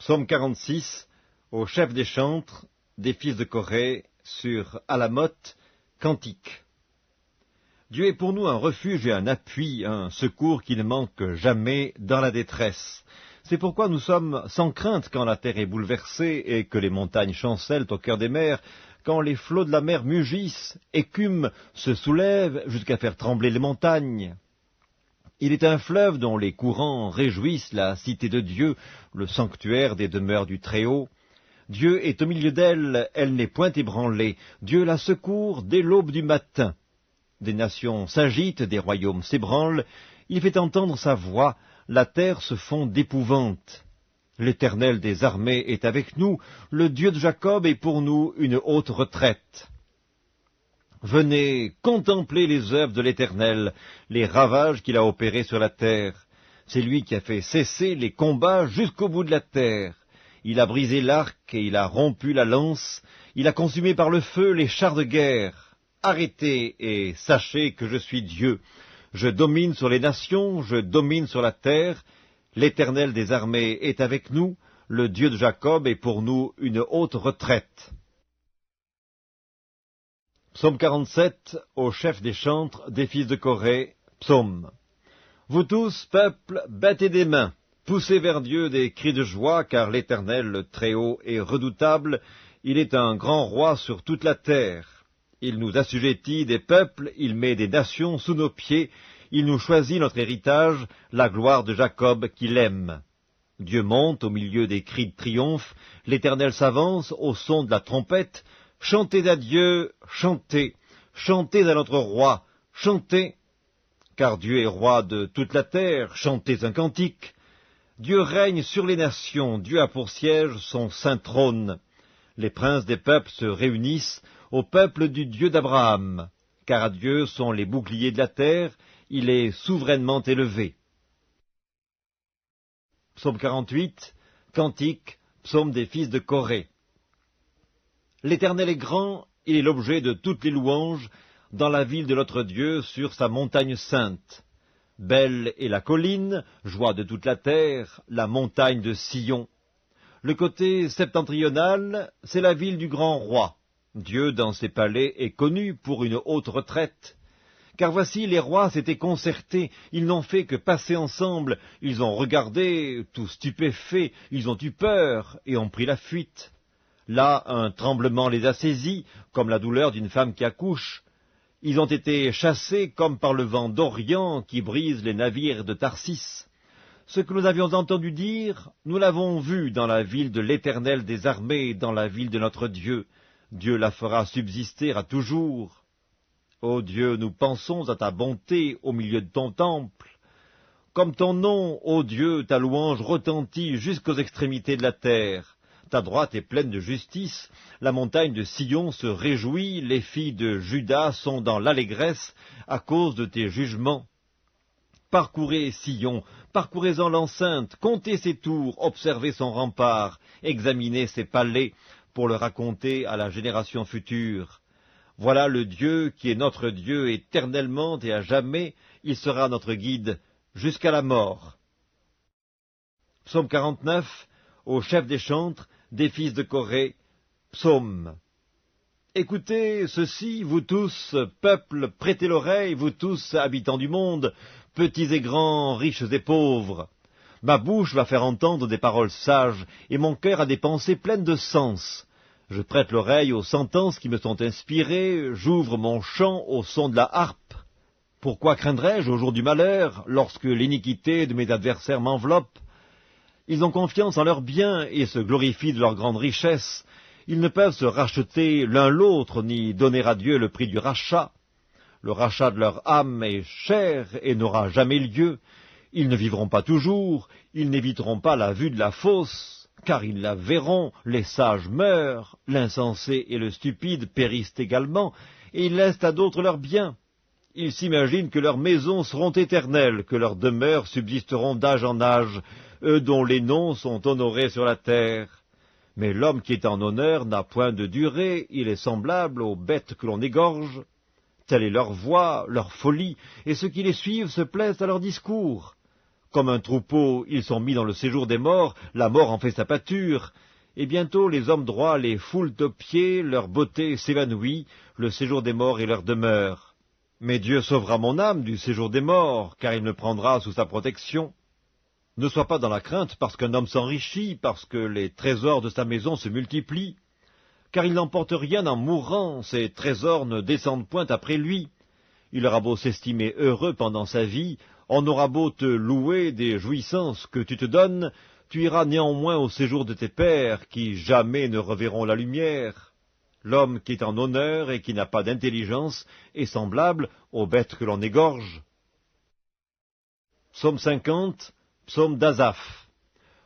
Psaume 46, au chef des chantres, des fils de Corée, sur Alamoth, cantique. Dieu est pour nous un refuge et un appui, un secours qui ne manque jamais dans la détresse. C'est pourquoi nous sommes sans crainte quand la terre est bouleversée et que les montagnes chancellent au cœur des mers, quand les flots de la mer mugissent, écument, se soulèvent jusqu'à faire trembler les montagnes. Il est un fleuve dont les courants réjouissent la cité de Dieu, le sanctuaire des demeures du Très-Haut. Dieu est au milieu d'elle, elle n'est point ébranlée. Dieu la secourt dès l'aube du matin. Des nations s'agitent, des royaumes s'ébranlent. Il fait entendre sa voix, la terre se fond d'épouvante. L'Éternel des armées est avec nous, le Dieu de Jacob est pour nous une haute retraite. Venez contempler les œuvres de l'Éternel, les ravages qu'il a opérés sur la terre. C'est lui qui a fait cesser les combats jusqu'au bout de la terre. Il a brisé l'arc et il a rompu la lance. Il a consumé par le feu les chars de guerre. Arrêtez et sachez que je suis Dieu. Je domine sur les nations, je domine sur la terre. L'Éternel des armées est avec nous. Le Dieu de Jacob est pour nous une haute retraite. Psaume 47, au chef des chantres, des fils de Corée, psaume. Vous tous, peuple, battez des mains, poussez vers Dieu des cris de joie, car l'Éternel, le Très-Haut, est redoutable, il est un grand roi sur toute la terre. Il nous assujettit des peuples, il met des nations sous nos pieds, il nous choisit notre héritage, la gloire de Jacob qu'il aime. Dieu monte au milieu des cris de triomphe, l'Éternel s'avance au son de la trompette. Chantez à Dieu, chantez, chantez à notre roi, chantez, car Dieu est roi de toute la terre, chantez un cantique. Dieu règne sur les nations, Dieu a pour siège son saint trône. Les princes des peuples se réunissent au peuple du Dieu d'Abraham, car à Dieu sont les boucliers de la terre, il est souverainement élevé. Psaume 48, cantique, psaume des fils de Corée. L'Éternel est grand, il est l'objet de toutes les louanges, dans la ville de notre Dieu, sur sa montagne sainte. Belle est la colline, joie de toute la terre, la montagne de Sion. Le côté septentrional, c'est la ville du grand roi. Dieu, dans ses palais, est connu pour une haute retraite. Car voici, les rois s'étaient concertés, ils n'ont fait que passer ensemble, ils ont regardé, tout stupéfaits, ils ont eu peur et ont pris la fuite. Là, un tremblement les a saisis, comme la douleur d'une femme qui accouche. Ils ont été chassés comme par le vent d'Orient qui brise les navires de Tarsis. Ce que nous avions entendu dire, nous l'avons vu dans la ville de l'Éternel des armées, dans la ville de notre Dieu. Dieu la fera subsister à toujours. Ô Dieu, nous pensons à ta bonté au milieu de ton temple. Comme ton nom, ô Dieu, ta louange retentit jusqu'aux extrémités de la terre. Ta droite est pleine de justice, la montagne de Sion se réjouit, les filles de Juda sont dans l'allégresse à cause de tes jugements. Parcourez Sion, parcourez-en l'enceinte, comptez ses tours, observez son rempart, examinez ses palais pour le raconter à la génération future. Voilà le Dieu qui est notre Dieu éternellement et à jamais, il sera notre guide jusqu'à la mort. Psaume 49, au chef des chantres, des fils de Corée, psaume. Écoutez ceci, vous tous, peuple, prêtez l'oreille, vous tous, habitants du monde, petits et grands, riches et pauvres. Ma bouche va faire entendre des paroles sages, et mon cœur a des pensées pleines de sens. Je prête l'oreille aux sentences qui me sont inspirées, j'ouvre mon chant au son de la harpe. Pourquoi craindrais-je au jour du malheur, lorsque l'iniquité de mes adversaires m'enveloppe? Ils ont confiance en leurs biens et se glorifient de leur grande richesse. Ils ne peuvent se racheter l'un l'autre, ni donner à Dieu le prix du rachat. Le rachat de leur âme est cher et n'aura jamais lieu. Ils ne vivront pas toujours, ils n'éviteront pas la vue de la fosse, car ils la verront, les sages meurent, l'insensé et le stupide périssent également, et ils laissent à d'autres leurs biens. Ils s'imaginent que leurs maisons seront éternelles, que leurs demeures subsisteront d'âge en âge, eux dont les noms sont honorés sur la terre. Mais l'homme qui est en honneur n'a point de durée, il est semblable aux bêtes que l'on égorge. Telle est leur voix, leur folie, et ceux qui les suivent se plaisent à leur discours. Comme un troupeau, ils sont mis dans le séjour des morts, la mort en fait sa pâture. Et bientôt les hommes droits les foulent aux pieds, leur beauté s'évanouit, le séjour des morts est leur demeure. Mais Dieu sauvera mon âme du séjour des morts, car il me prendra sous sa protection. Ne sois pas dans la crainte parce qu'un homme s'enrichit, parce que les trésors de sa maison se multiplient. Car il n'emporte rien en mourant, ses trésors ne descendent point après lui. Il aura beau s'estimer heureux pendant sa vie, on aura beau te louer des jouissances que tu te donnes, tu iras néanmoins au séjour de tes pères, qui jamais ne reverront la lumière. L'homme qui est en honneur et qui n'a pas d'intelligence est semblable aux bêtes que l'on égorge. Psaume 50, psaume d'Asaph.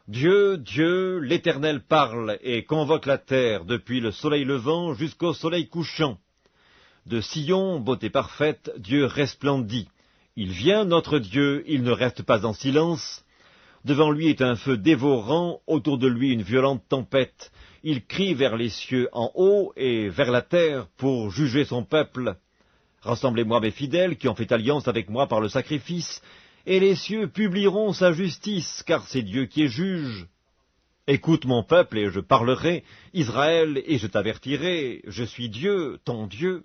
Dieu, Dieu, l'Éternel parle et convoque la terre depuis le soleil levant jusqu'au soleil couchant. De Sion, beauté parfaite, Dieu resplendit. Il vient, notre Dieu, il ne reste pas en silence. Devant lui est un feu dévorant, autour de lui une violente tempête. Il crie vers les cieux en haut et vers la terre pour juger son peuple. Rassemblez-moi mes fidèles qui ont fait alliance avec moi par le sacrifice, et les cieux publieront sa justice, car c'est Dieu qui est juge. Écoute mon peuple et je parlerai, Israël, et je t'avertirai, je suis Dieu, ton Dieu.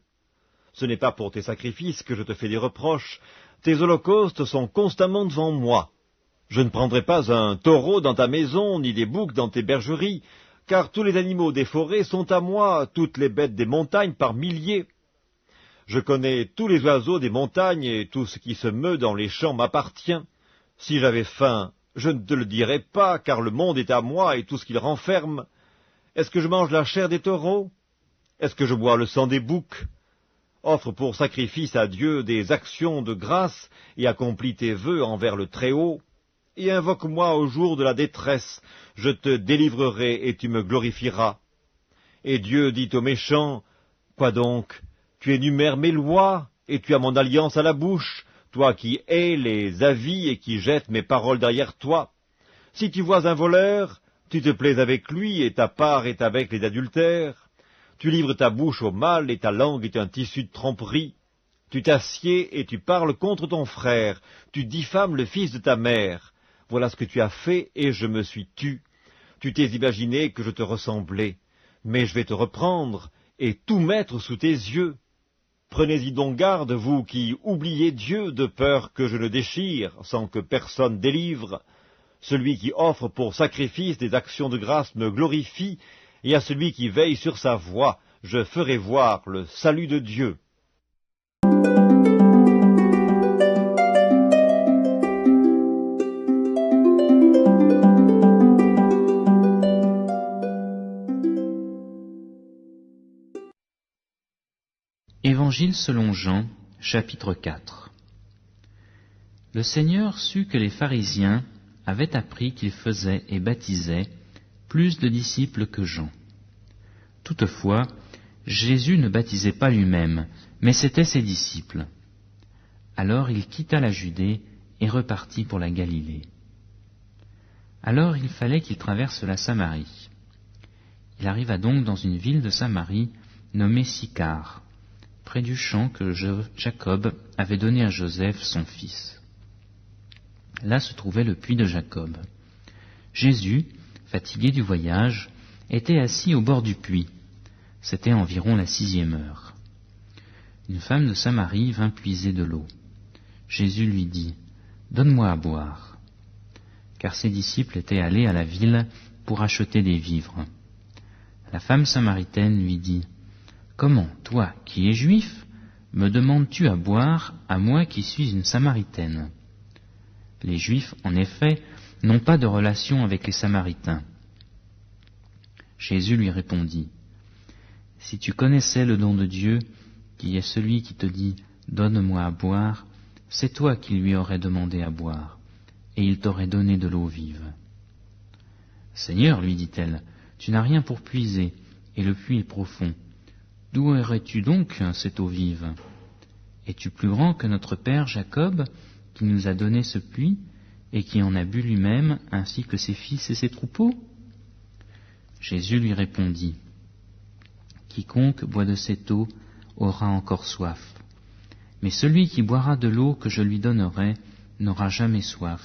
Ce n'est pas pour tes sacrifices que je te fais des reproches, tes holocaustes sont constamment devant moi. Je ne prendrai pas un taureau dans ta maison, ni des boucs dans tes bergeries, car tous les animaux des forêts sont à moi, toutes les bêtes des montagnes par milliers. Je connais tous les oiseaux des montagnes, et tout ce qui se meut dans les champs m'appartient. Si j'avais faim, je ne te le dirais pas, car le monde est à moi et tout ce qu'il renferme. Est-ce que je mange la chair des taureaux? Est-ce que je bois le sang des boucs? Offre pour sacrifice à Dieu des actions de grâce, et accomplis tes vœux envers le Très-Haut. Et invoque-moi au jour de la détresse, je te délivrerai et tu me glorifieras. Et Dieu dit aux méchants, quoi donc? Tu énumères mes lois, et tu as mon alliance à la bouche, toi qui hais les avis et qui jettes mes paroles derrière toi. Si tu vois un voleur, tu te plais avec lui, et ta part est avec les adultères. Tu livres ta bouche au mal, et ta langue est un tissu de tromperie. Tu t'assieds et tu parles contre ton frère, tu diffames le fils de ta mère. Voilà ce que tu as fait, et je me suis tu. Tu t'es imaginé que je te ressemblais, mais je vais te reprendre, et tout mettre sous tes yeux. Prenez-y donc garde, vous qui oubliez Dieu, de peur que je ne déchire, sans que personne délivre. Celui qui offre pour sacrifice des actions de grâce me glorifie, et à celui qui veille sur sa voie, je ferai voir le salut de Dieu. Évangile selon Jean, chapitre 4. Le Seigneur sut que les pharisiens avaient appris qu'il faisait et baptisait plus de disciples que Jean. Toutefois, Jésus ne baptisait pas lui-même, mais c'étaient ses disciples. Alors il quitta la Judée et repartit pour la Galilée. Alors il fallait qu'il traverse la Samarie. Il arriva donc dans une ville de Samarie nommée Sychar, près du champ que Jacob avait donné à Joseph, son fils. Là se trouvait le puits de Jacob. Jésus, fatigué du voyage, était assis au bord du puits. C'était environ la 6e heure. Une femme de Samarie vint puiser de l'eau. Jésus lui dit, « Donne-moi à boire. » Car ses disciples étaient allés à la ville pour acheter des vivres. La femme samaritaine lui dit, « Comment, toi, qui es juif, me demandes-tu à boire, à moi qui suis une Samaritaine ?» Les Juifs, en effet, n'ont pas de relation avec les Samaritains. Jésus lui répondit, « Si tu connaissais le don de Dieu, qui est celui qui te dit « Donne-moi à boire », c'est toi qui lui aurais demandé à boire, et il t'aurait donné de l'eau vive. »« Seigneur, lui dit-elle, tu n'as rien pour puiser, et le puits est profond. D'où aurais-tu donc cette eau vive? Es-tu plus grand que notre père Jacob, qui nous a donné ce puits, et qui en a bu lui-même, ainsi que ses fils et ses troupeaux? » Jésus lui répondit, « Quiconque boit de cette eau aura encore soif, mais celui qui boira de l'eau que je lui donnerai n'aura jamais soif,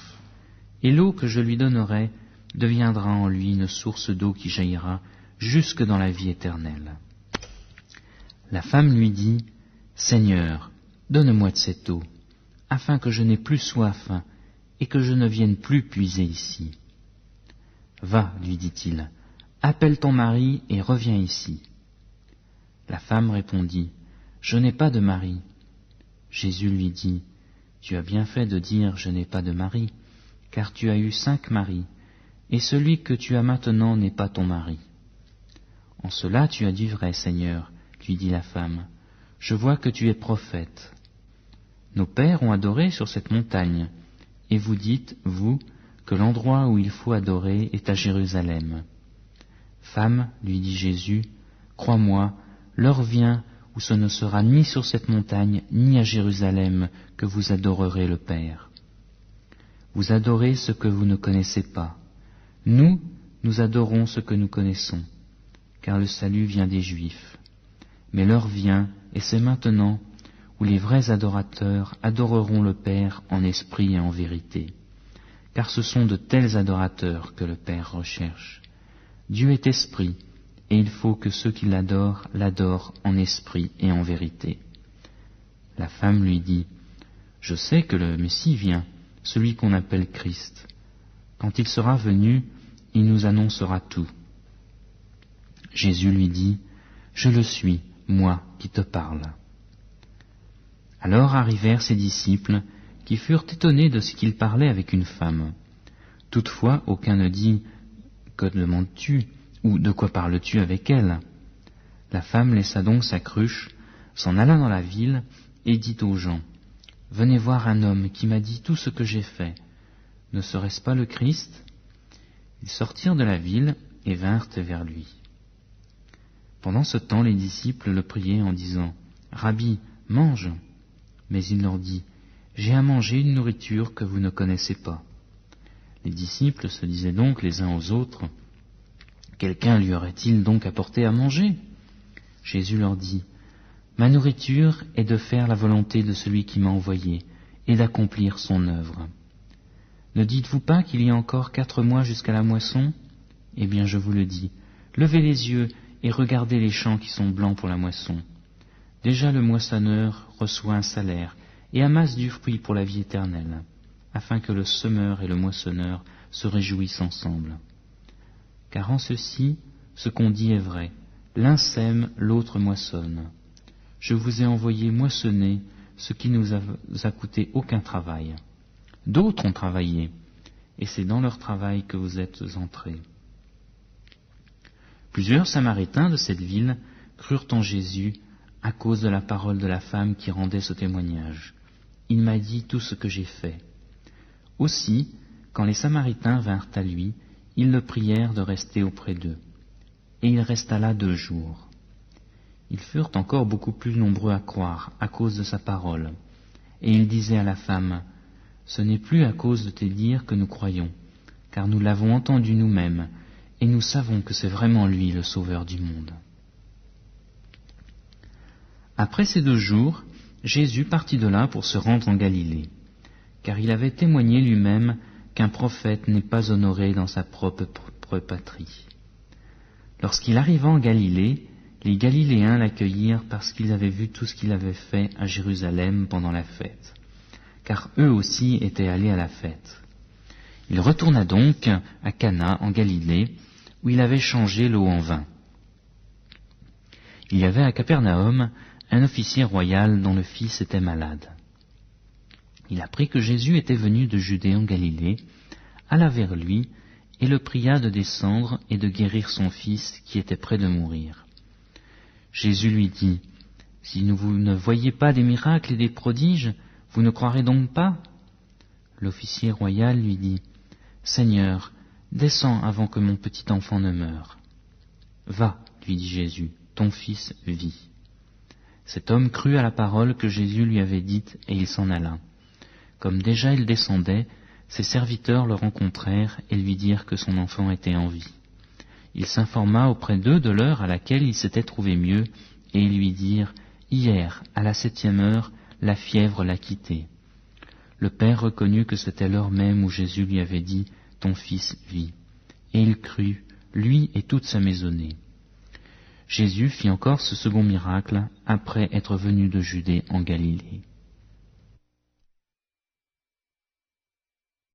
et l'eau que je lui donnerai deviendra en lui une source d'eau qui jaillira jusque dans la vie éternelle. » La femme lui dit, « Seigneur, donne-moi de cette eau, afin que je n'ai plus soif et que je ne vienne plus puiser ici. » « Va, lui dit-il, appelle ton mari et reviens ici. » La femme répondit, « Je n'ai pas de mari. » Jésus lui dit, « Tu as bien fait de dire, je n'ai pas de mari, car tu as eu 5 maris, et celui que tu as maintenant n'est pas ton mari. » « En cela tu as dit vrai, Seigneur, lui dit la femme, je vois que tu es prophète. Nos pères ont adoré sur cette montagne, et vous dites, vous, que l'endroit où il faut adorer est à Jérusalem. Femme, lui dit Jésus, crois-moi, l'heure vient où ce ne sera ni sur cette montagne, ni à Jérusalem que vous adorerez le Père. Vous adorez ce que vous ne connaissez pas. Nous adorons ce que nous connaissons, car le salut vient des Juifs. Mais l'heure vient, et c'est maintenant, où les vrais adorateurs adoreront le Père en esprit et en vérité. Car ce sont de tels adorateurs que le Père recherche. Dieu est esprit, et il faut que ceux qui l'adorent l'adorent en esprit et en vérité. La femme lui dit, « Je sais que le Messie vient, celui qu'on appelle Christ. Quand il sera venu, il nous annoncera tout. » Jésus lui dit, « Je le suis, moi qui te parle. » Alors arrivèrent ses disciples, qui furent étonnés de ce qu'il parlait avec une femme. Toutefois, aucun ne dit « Que demandes-tu » ou « De quoi parles-tu avec elle ?» La femme laissa donc sa cruche, s'en alla dans la ville et dit aux gens « Venez voir un homme qui m'a dit tout ce que j'ai fait. Ne serait-ce pas le Christ ?» Ils sortirent de la ville et vinrent vers lui. Pendant ce temps, les disciples le priaient en disant « Rabbi, mange !» Mais il leur dit « J'ai à manger une nourriture que vous ne connaissez pas. » Les disciples se disaient donc les uns aux autres « Quelqu'un lui aurait-il donc apporté à manger ?» Jésus leur dit « Ma nourriture est de faire la volonté de celui qui m'a envoyé et d'accomplir son œuvre. Ne dites-vous pas qu'il y a encore 4 mois jusqu'à la moisson ? Eh bien, je vous le dis, levez les yeux et regardez les champs qui sont blancs pour la moisson. Déjà le moissonneur reçoit un salaire et amasse du fruit pour la vie éternelle, afin que le semeur et le moissonneur se réjouissent ensemble. Car en ceci, ce qu'on dit est vrai, l'un sème, l'autre moissonne. Je vous ai envoyé moissonner ce qui ne nous a coûté aucun travail. D'autres ont travaillé, et c'est dans leur travail que vous êtes entrés. » Plusieurs Samaritains de cette ville crurent en Jésus à cause de la parole de la femme qui rendait ce témoignage. « Il m'a dit tout ce que j'ai fait. » Aussi, quand les Samaritains vinrent à lui, ils le prièrent de rester auprès d'eux. Et il resta là 2 jours. Ils furent encore beaucoup plus nombreux à croire à cause de sa parole. Et il disait à la femme, « Ce n'est plus à cause de tes dires que nous croyons, car nous l'avons entendu nous-mêmes, et nous savons que c'est vraiment lui le Sauveur du monde. » Après ces 2 jours, Jésus partit de là pour se rendre en Galilée, car il avait témoigné lui-même qu'un prophète n'est pas honoré dans sa propre patrie. Lorsqu'il arriva en Galilée, les Galiléens l'accueillirent parce qu'ils avaient vu tout ce qu'il avait fait à Jérusalem pendant la fête, car eux aussi étaient allés à la fête. Il retourna donc à Cana en Galilée, où il avait changé l'eau en vin. Il y avait à Capernaum un officier royal dont le fils était malade. Il apprit que Jésus était venu de Judée en Galilée, alla vers lui et le pria de descendre et de guérir son fils qui était près de mourir. Jésus lui dit, « Si vous ne voyez pas des miracles et des prodiges, vous ne croirez donc pas ?» L'officier royal lui dit, « Seigneur, descends avant que mon petit enfant ne meure. »« Va, lui dit Jésus, ton fils vit. » Cet homme crut à la parole que Jésus lui avait dite et il s'en alla. Comme déjà il descendait, ses serviteurs le rencontrèrent et lui dirent que son enfant était en vie. Il s'informa auprès d'eux de l'heure à laquelle il s'était trouvé mieux, et ils lui dirent, « Hier, à la 7e heure, la fièvre l'a quitté. » le père reconnut que c'était l'heure même où Jésus lui avait dit « Ton fils vit ». Et il crut, lui et toute sa maisonnée. Jésus fit encore ce second miracle après être venu de Judée en Galilée.